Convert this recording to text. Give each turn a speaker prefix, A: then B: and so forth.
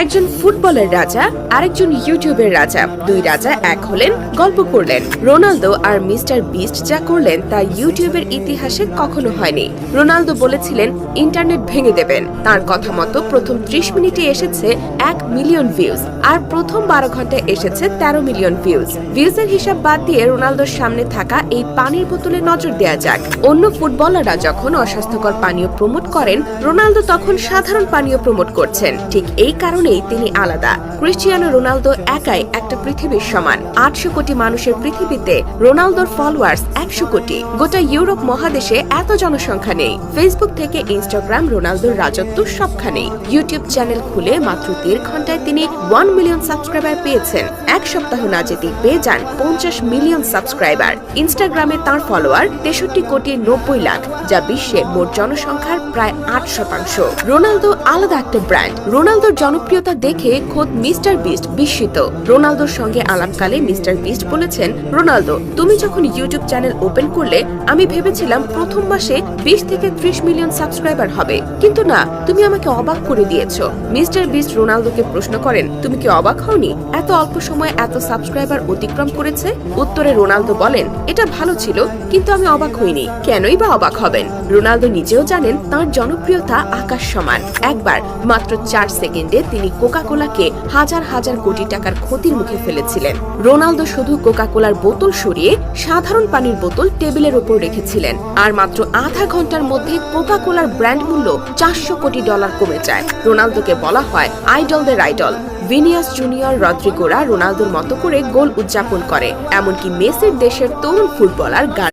A: একজন ফুটবলের রাজা আরেকজন ইউটিউবের রাজা, দুই রাজা এক হলেন, গল্প করলেন। রোনালদো আর মিস্টার বিস্ট যা করলেন তা ইউটিউবের ইতিহাসে কখনো হয়নি। রোনালদো বলেছিলেন ইন্টারনেট ভেঙে দেবেন, তার কথা মতো প্রথম 30 মিনিটে এসেছে 1 মিলিয়ন ভিউজ, আর প্রথম 12 ঘন্টায় এসেছে 13 মিলিয়ন ভিউজ। ভিউজের হিসাব বাদ দিয়ে রোনালদোর সামনে থাকা এই পানির বোতলে নজর দেওয়া যাক। অন্য ফুটবলাররা যখন অস্বাস্থ্যকর পানীয় প্রমোট করেন, রোনালদো তখন সাধারণ পানীয় প্রমোট করছেন। ঠিক এই কারণেই তিনি আলাদা। ক্রিস্টিয়ানো রোনালদো একাই একটা পৃথিবীর সমান। 800 কোটি মানুষের পৃথিবীতে রোনালদোর ফলোয়ার্স 100 কোটি। গোটা ইউরোপ মহাদেশে এত জনসংখ্যা নেই। ফেসবুক থেকে ইনস্টাগ্রাম রোনালদোর রাজত্ব সবখানেই। ইউটিউব চ্যানেল খুলে মাত্র 1.5 ঘন্টায় তিনি 1 মিলিয়ন সাবস্ক্রাইবার পেয়েছেন। এক সপ্তাহ না যেতেই পেয়ে যান 50 মিলিয়ন সাবস্ক্রাইবার। ইনস্টাগ্রামে তার ফলোয়ার 63 কোটি 90 লাখ, যা বিশ্বের মোট জনসংখ্যার প্রায় 8%। রোনালদো আলাদা একটা ব্র্যান্ড। রোনালদোর জনপ্রিয়তা দেখে খোদ মিস্টার বিস্ট বিস্মিত। রোনালদোর সঙ্গে আলাপকালে মিস্টার বিস্ট বলেছেন, রোনালদো, তুমি যখন ইউটিউব চ্যানেল ওপেন করলে আমি ভেবেছিলাম প্রথম মাসে 20 থেকে 30 মিলিয়ন সাবস্ক্রাইবার হবে, কিন্তু না, তুমি আমাকে অবাক করে দিয়েছো। মিস্টার বিস্ট রোনালদোকে প্রশ্ন করেন, তুমি কি অবাক হওনি এত অল্প সময়ে এত সাবস্ক্রাইবার অতিক্রম করেছে? উত্তরে রোনালদো বলেন, এটা ভালো ছিল, কিন্তু আমি অবাক হইনি। কেনই বা অবাক হবেন? রোনালদো নিজেও জানেন তার জনপ্রিয়তা আকাশ সমান। একবার মাত্র 4 সেকেন্ডে তিনি কোকা কোলাকে হাজার হাজার কোটি টাকার ক্ষতির মুখে ফেলেছিলেন। রোনালদো শুধু কোকা কোলার বোতল সরিয়ে সাধারণ পানির বোতল টেবিলের উপর রেখেছিলেন, আর মাত্র আধা ঘন্টার মধ্যে কোকা কোলার ব্র্যান্ড মূল্য $400 কোটি কমে যায়। রোনালদোকে বলা হয় আইডলদের আইডল। ভিনিয়াস জুনিয়র, রদ্রিগোরা রোনালদোর মতো করে গোল উদযাপন করে, এমনকি মেসির দেশের তরুণ ফুটবলার